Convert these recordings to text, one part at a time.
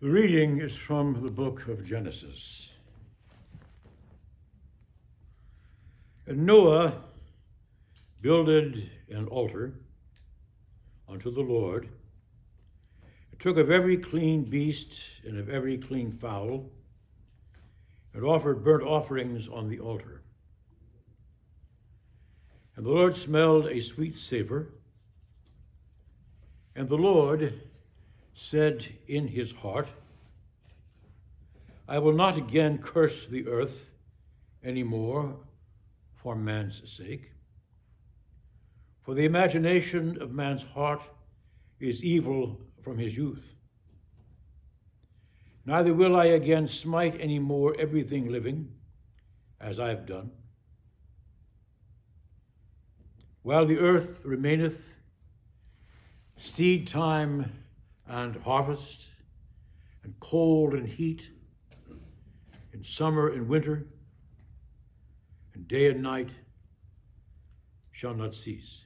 The reading is from the book of Genesis. And Noah builded an altar unto the Lord, and took of every clean beast and of every clean fowl, and offered burnt offerings on the altar. And the Lord smelled a sweet savor, and the Lord said in his heart, I will not again curse the earth any more for man's sake. For the imagination of man's heart is evil from his youth. Neither will I again smite any more everything living, as I have done. While the earth remaineth, seed time and harvest, and cold and heat, and summer and winter, and day and night shall not cease.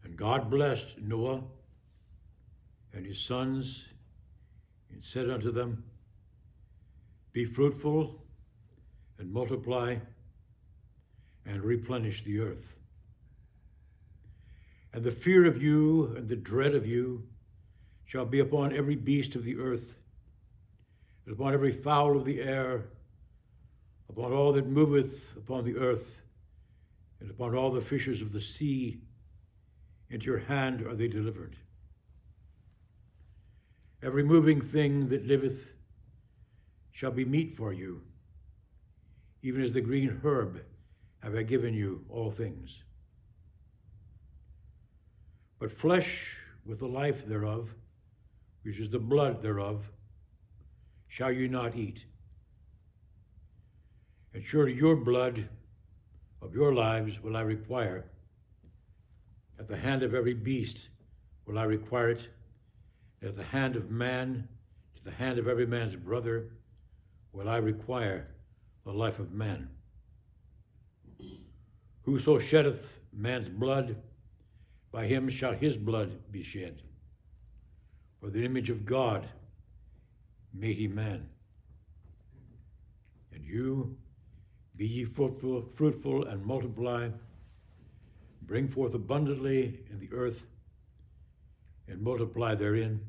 And God blessed Noah and his sons, and said unto them, Be fruitful, and multiply, and replenish the earth. And the fear of you and the dread of you shall be upon every beast of the earth, and upon every fowl of the air, upon all that moveth upon the earth, and upon all the fishes of the sea. Into your hand are they delivered. Every moving thing that liveth shall be meat for you, even as the green herb have I given you all things. But flesh with the life thereof, which is the blood thereof, shall you not eat. And surely your blood of your lives will I require. At the hand of every beast will I require it. At the hand of man, to the hand of every man's brother, will I require the life of man. Whoso sheddeth man's blood, by him shall his blood be shed. For the image of God made he man. And you, be ye fruitful and multiply, bring forth abundantly in the earth, and multiply therein.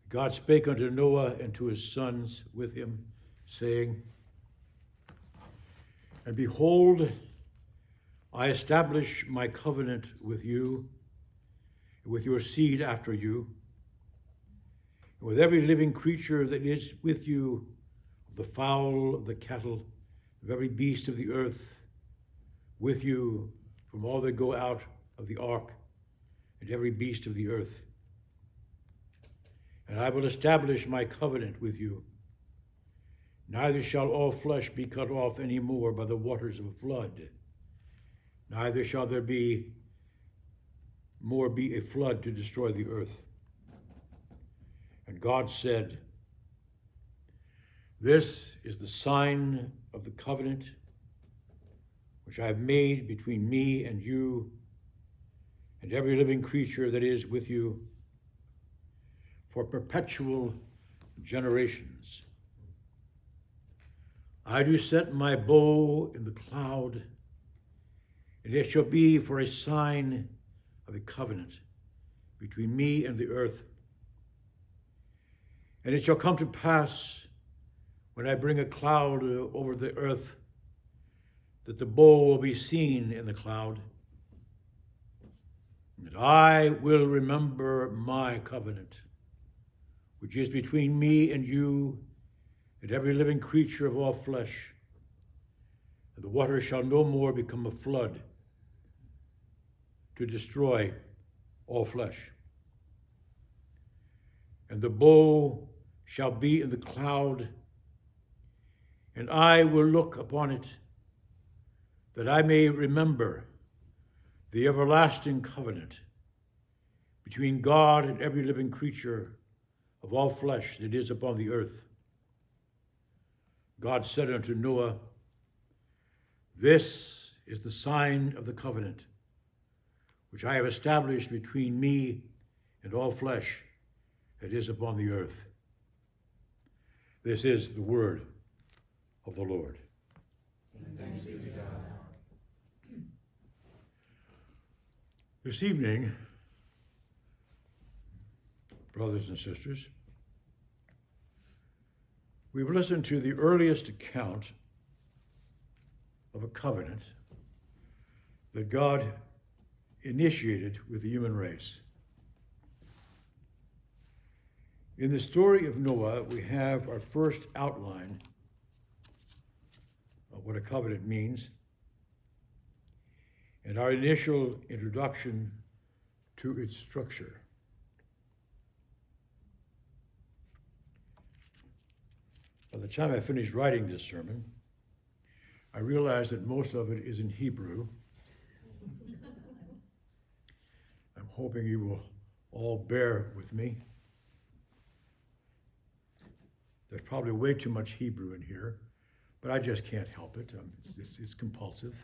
God spake unto Noah and to his sons with him, saying, And behold, I establish my covenant with you, and with your seed after you, and with every living creature that is with you, of the fowl, of the cattle, of every beast of the earth, with you from all that go out of the ark, and every beast of the earth. And I will establish my covenant with you. Neither shall all flesh be cut off any more by the waters of a flood. Neither shall there be a flood to destroy the earth. And God said, This is the sign of the covenant which I have made between me and you and every living creature that is with you for perpetual generations. I do set my bow in the cloud, and it shall be for a sign of a covenant between me and the earth. And it shall come to pass, when I bring a cloud over the earth, that the bow will be seen in the cloud, and that I will remember my covenant, which is between me and you and every living creature of all flesh. And the water shall no more become a flood to destroy all flesh. And the bow shall be in the cloud, and I will look upon it, that I may remember the everlasting covenant between God and every living creature of all flesh that is upon the earth. God said unto Noah, This is the sign of the covenant, which I have established between me and all flesh that is upon the earth. This is the word of the Lord. Thanks be to God. This evening, brothers and sisters, we've listened to the earliest account of a covenant that God initiated with the human race. In the story of Noah, we have our first outline of what a covenant means and our initial introduction to its structure. By the time I finished writing this sermon, I realized that most of it is in Hebrew. I'm hoping you will all bear with me. There's probably way too much Hebrew in here, but I just can't help it. It's compulsive.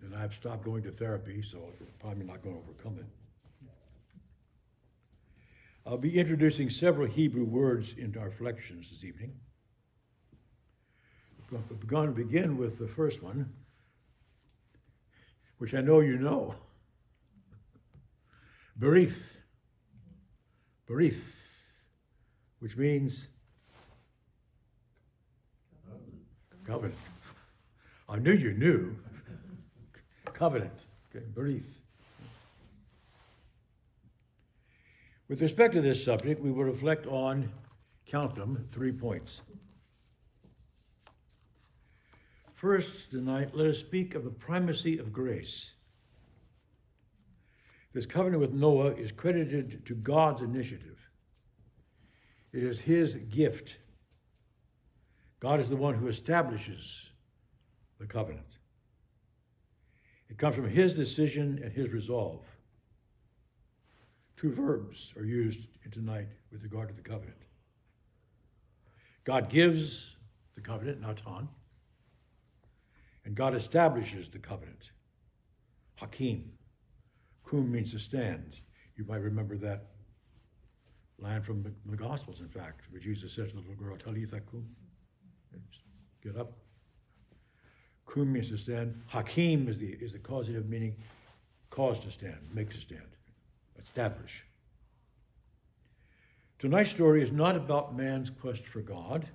And I've stopped going to therapy, so I'm probably not going to overcome it. I'll be introducing several Hebrew words into our reflections this evening. We're going to begin with the first one, which I know you know. Berith. Berith, which means covenant. I knew you knew. Covenant. Okay, Berith. With respect to this subject, we will reflect on, count them, 3 points. First, tonight, let us speak of the primacy of grace. This covenant with Noah is credited to God's initiative. It is his gift. God is the one who establishes the covenant. It comes from his decision and his resolve. 2 verbs are used tonight with regard to the covenant. God gives the covenant, Natan, and God establishes the covenant, Hakim. Kum means to stand. You might remember that line from the Gospels, in fact, where Jesus says to the little girl, Talitha kum, get up. Kum means to stand. Hakim is the causative meaning, cause to stand, make to stand, establish. Tonight's story is not about man's quest for God.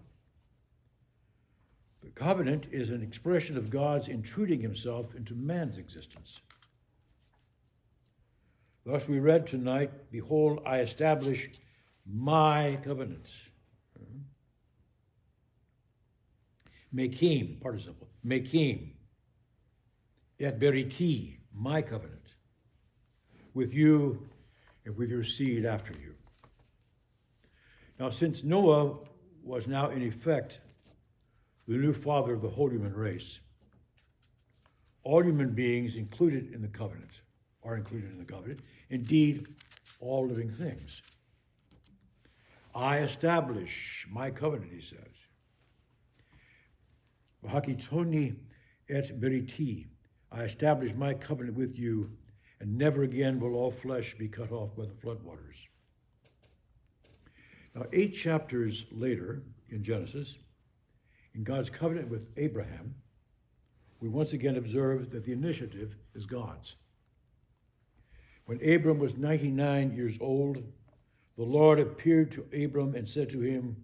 The covenant is an expression of God's intruding himself into man's existence. Thus we read tonight, behold, I establish my covenant. Mekim, participle. Mekim. Et beriti, my covenant. With you and with your seed after you. Now, since Noah was now in effect the new father of the whole human race, all human beings included in the covenant are included in the covenant. Indeed, all living things. I establish my covenant, he says. Hakitoni et beriti. I establish my covenant with you, and never again will all flesh be cut off by the floodwaters. Now, 8 chapters later in Genesis, in God's covenant with Abraham, we once again observe that the initiative is God's. When Abram was 99 years old, the Lord appeared to Abram and said to him,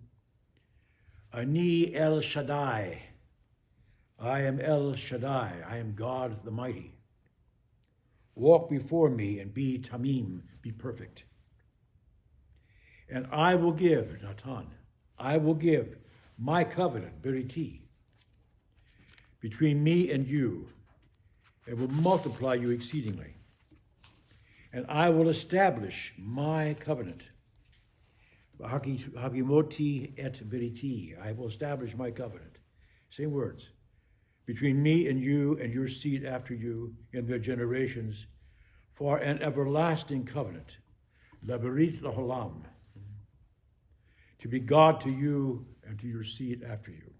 Ani El Shaddai. I am El Shaddai. I am God the Mighty. Walk before me and be Tamim, be perfect. And I will give, Natan, I will give my covenant, Beriti, between me and you, and will multiply you exceedingly. And I will establish my covenant. Hagimoti et Beriti, I will establish my covenant. Same words. Between me and you and your seed after you in their generations, for an everlasting covenant, Laberit Laholam, to be God to you and to your seed after you.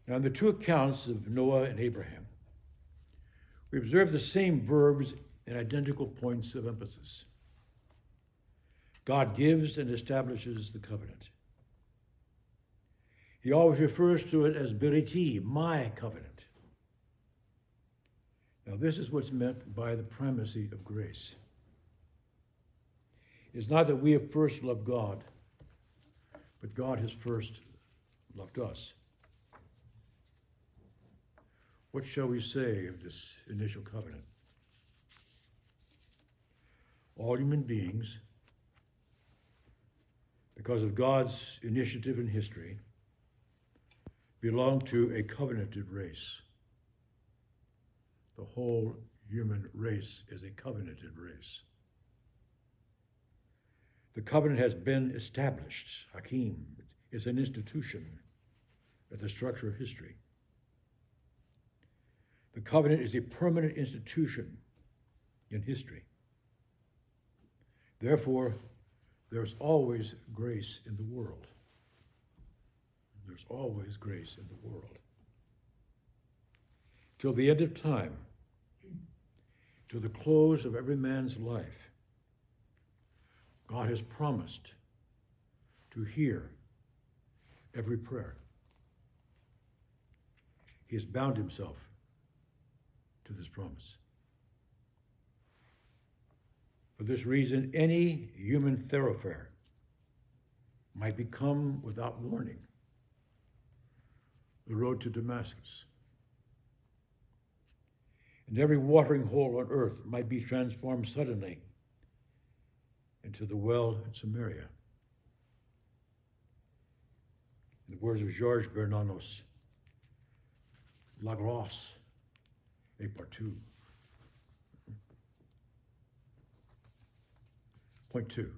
Now, in the 2 accounts of Noah and Abraham, We observe the same verbs and identical points of emphasis. God gives and establishes the covenant. He always refers to it as beriti, my covenant. Now, this is what's meant by the primacy of grace. It's not that we have first loved God, but God has first loved us. What shall we say of this initial covenant? All human beings, because of God's initiative in history, belong to a covenanted race. The whole human race is a covenanted race. The covenant has been established. Hakim, it's an institution at the structure of history. The covenant is a permanent institution in history. Therefore, there's always grace in the world. There's always grace in the world. Till the end of time, to the close of every man's life, God has promised to hear every prayer. He has bound himself to this promise. For this reason, any human thoroughfare might become, without warning, the road to Damascus. And every watering hole on earth might be transformed suddenly into the well at Samaria. In the words of Georges Bernanos, La grâce est partout. Point 2.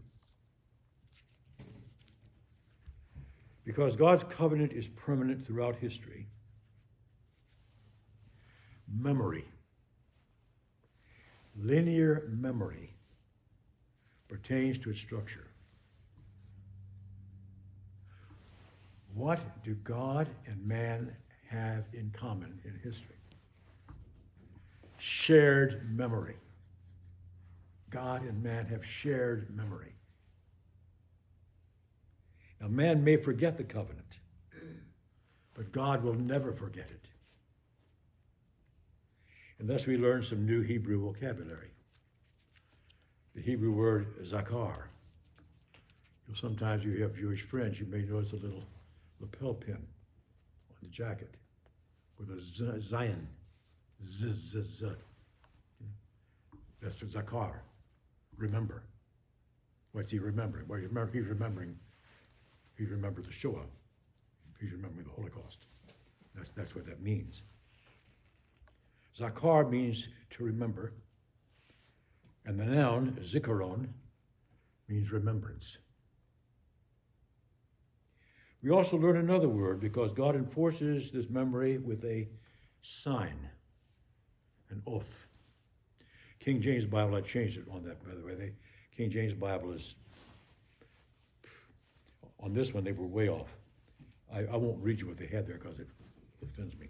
Because God's covenant is permanent throughout history, memory, linear memory, pertains to its structure. What do God and man have in common in history? Shared memory. God and man have shared memory. Now, man may forget the covenant, but God will never forget it. And thus we learn some new Hebrew vocabulary. The Hebrew word zakar. Sometimes you have Jewish friends, you may notice a little lapel pin on the jacket with a zion. Z. That's for zakar. Remember. What's he remembering? Well, he's remembering. He remembered the Shoah. He's remembering the Holocaust. That's what that means. Zakar means to remember, and the noun zikaron means remembrance. We also learn another word because God enforces this memory with a sign, an oath. King James Bible, I changed it on that, by the way. The King James Bible is, on this one, they were way off. I won't read you what they had there because it offends me.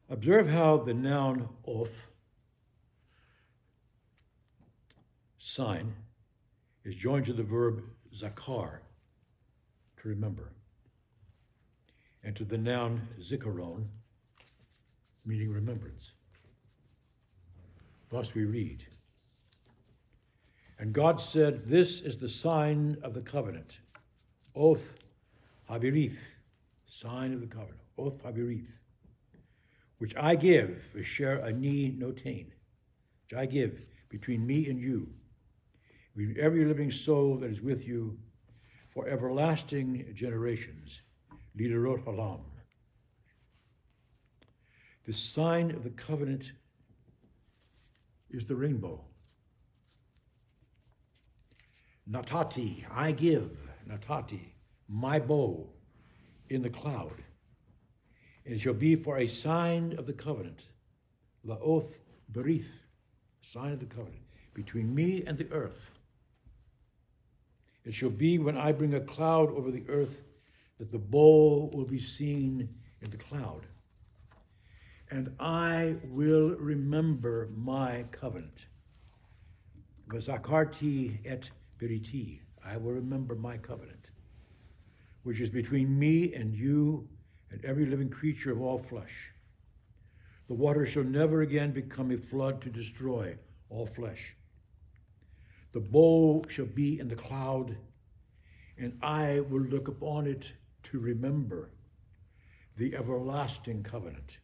Observe how the noun oath, sign, is joined to the verb zakar, to remember, and to the noun zikaron, meaning remembrance. Thus we read, and God said, this is the sign of the covenant, oath habirith, sign of the covenant, oath habirith, which I give, asher ani notain, which I give between me and you, with every living soul that is with you, for everlasting generations, liderot halam. The sign of the covenant is the rainbow. Natati, I give, natati, my bow in the cloud. And it shall be for a sign of the covenant, laoth berith, sign of the covenant, between me and the earth. It shall be when I bring a cloud over the earth that the bow will be seen in the cloud. and I will remember my covenant. Vazakarti et beriti, I will remember my covenant, which is between me and you and every living creature of all flesh. The water shall never again become a flood to destroy all flesh. The bow shall be in the cloud, and I will look upon it to remember the everlasting covenant.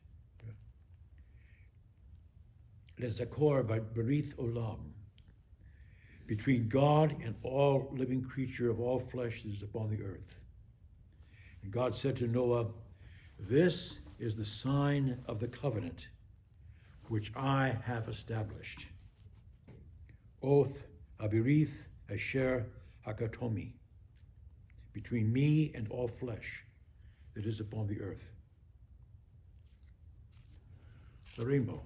Lezakor by Berith Olam, between God and all living creature of all flesh that is upon the earth. And God said to Noah, this is the sign of the covenant which I have established. Oath Abirith Asher Hakatomi, between me and all flesh that is upon the earth. The rainbow.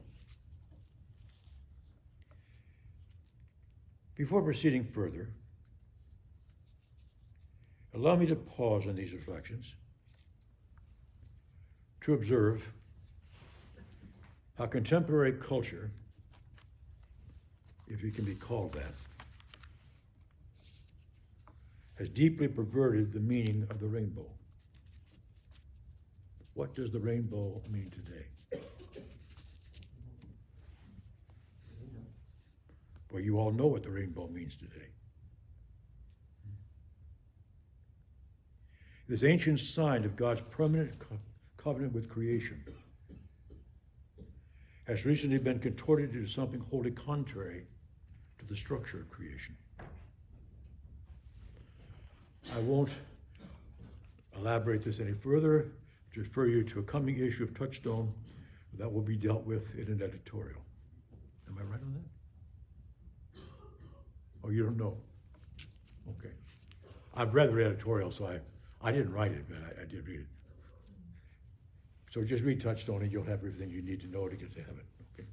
Before proceeding further, allow me to pause on these reflections to observe how contemporary culture, if it can be called that, has deeply perverted the meaning of the rainbow. What does the rainbow mean today? Well, you all know what the rainbow means today. This ancient sign of God's permanent covenant with creation has recently been contorted into something wholly contrary to the structure of creation. I won't elaborate this any further, to refer you to a coming issue of Touchstone that will be dealt with in an editorial. Am I right on that? Oh, you don't know? Okay. I've read the editorial, so I didn't write it, but I did read it. So just read Touchstone and you'll have everything you need to know to get to heaven, okay?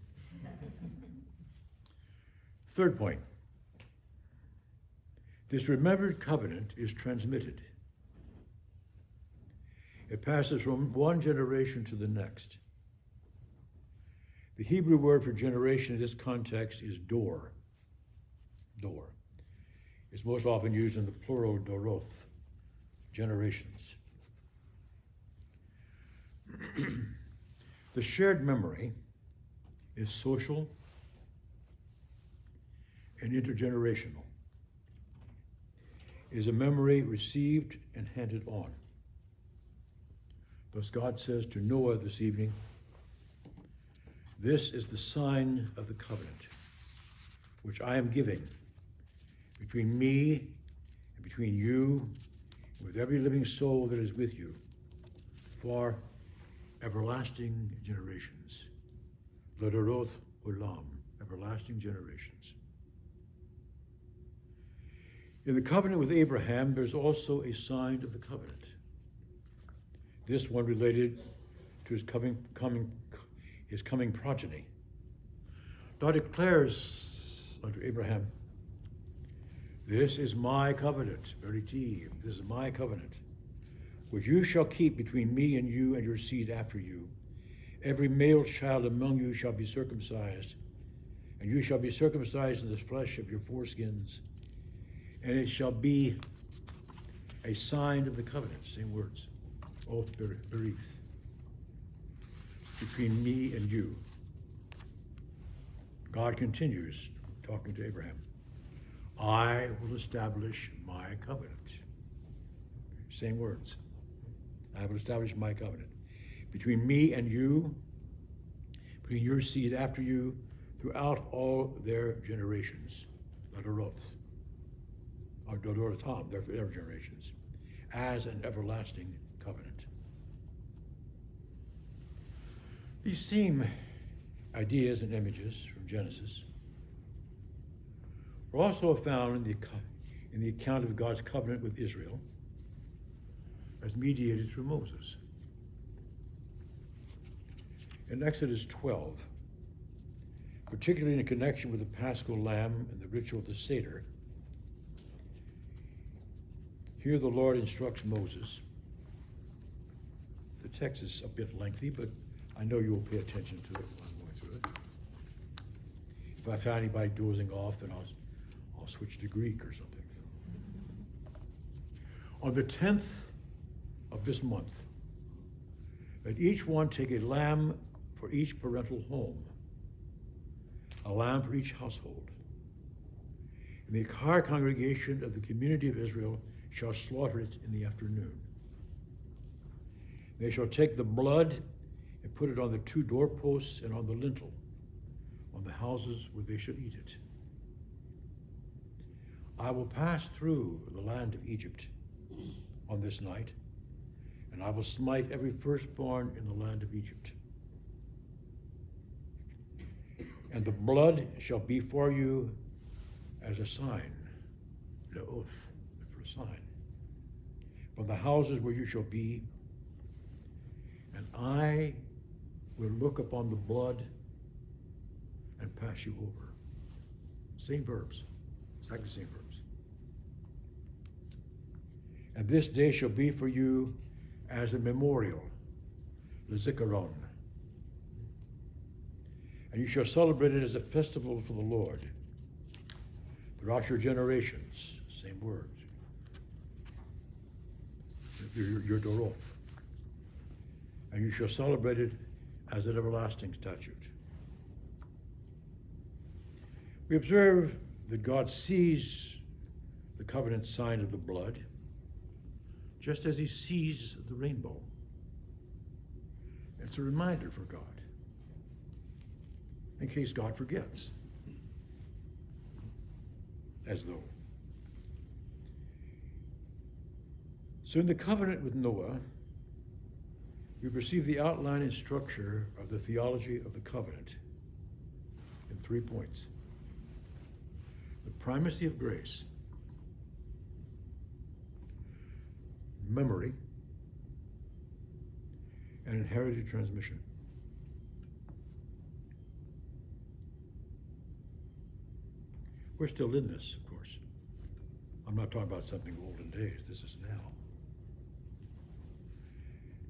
Third point. This remembered covenant is transmitted. It passes from one generation to the next. The Hebrew word for generation in this context is dor. Dor. It's most often used in the plural doroth, generations. The shared memory is social and intergenerational. It is a memory received and handed on. Thus God says to Noah this evening, this is the sign of the covenant which I am giving between me and between you, and with every living soul that is with you, for everlasting generations. Ledoroth Olam, everlasting generations. In the covenant with Abraham, there's also a sign of the covenant. This one related to his coming progeny. God declares unto Abraham, this is my covenant, veriti, this is my covenant, which you shall keep between me and you and your seed after you. Every male child among you shall be circumcised, and you shall be circumcised in the flesh of your foreskins, and it shall be a sign of the covenant, same words, oath berith, between me and you. God continues talking to Abraham. I will establish my covenant. Same words. I will establish my covenant between me and you, between your seed after you, throughout all their generations. Ladoroth, or Dodorotam, their generations, as an everlasting covenant. These same ideas and images from Genesis are also found in the account of God's covenant with Israel as mediated through Moses. In Exodus 12, particularly in connection with the Paschal Lamb and the ritual of the Seder, here the Lord instructs Moses. The text is a bit lengthy, but I know you will pay attention to it while I'm going through it. If I find anybody dozing off, then I'll switch to Greek or something. On the 10th of this month, let each one take a lamb for each parental home, a lamb for each household. And the entire congregation of the community of Israel shall slaughter it in the afternoon. They shall take the blood and put it on the 2 doorposts and on the lintel, on the houses where they shall eat it. I will pass through the land of Egypt on this night, and I will smite every firstborn in the land of Egypt. And the blood shall be for you as a sign, the oath, for a sign, from the houses where you shall be, and I will look upon the blood and pass you over. Same verbs, exactly same verbs. And this day shall be for you as a memorial, Lezikaron. And you shall celebrate it as a festival for the Lord throughout your generations. Same word. Your Doroth. And you shall celebrate it as an everlasting statute. We observe that God sees the covenant sign of the blood, just as he sees the rainbow. It's a reminder for God, in case God forgets, as though. So in the covenant with Noah, we perceive the outline and structure of the theology of the covenant in 3 points. The primacy of grace, memory, and inherited transmission. We're still in this, of course. I'm not talking about something of olden days. This is now.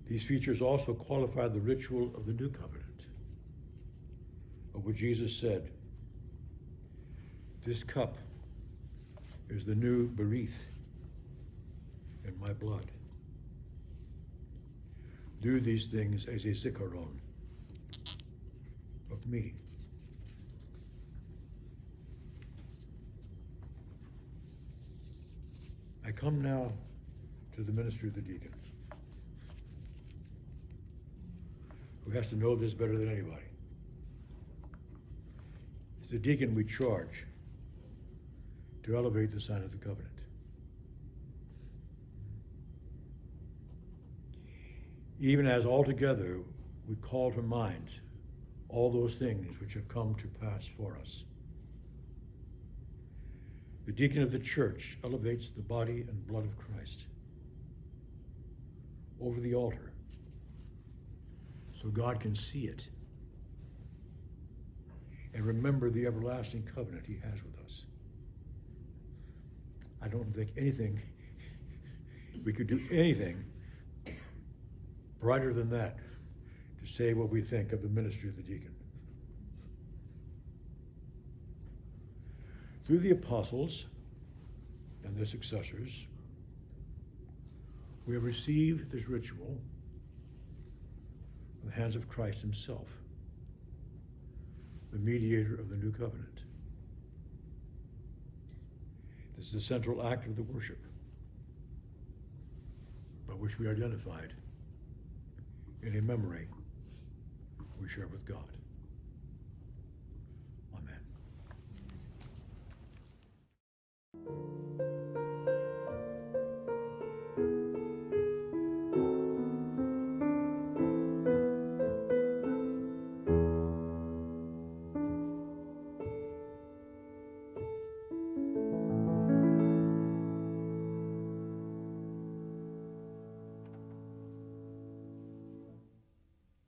These features also qualify the ritual of the new covenant, of what Jesus said, "This cup is the new berith in my blood. Do these things as a zikaron of me." I come now to the ministry of the deacon, who has to know this better than anybody. It's the deacon we charge to elevate the sign of the covenant. Even as altogether we call to mind all those things which have come to pass for us. The deacon of the church elevates the body and blood of Christ over the altar so God can see it and remember the everlasting covenant he has with us. I don't think we could do anything brighter than that to say what we think of the ministry of the deacon. Through the apostles and their successors, we have received this ritual from the hands of Christ himself, the mediator of the new covenant. This is the central act of the worship by which we are identified in a memory we share with God.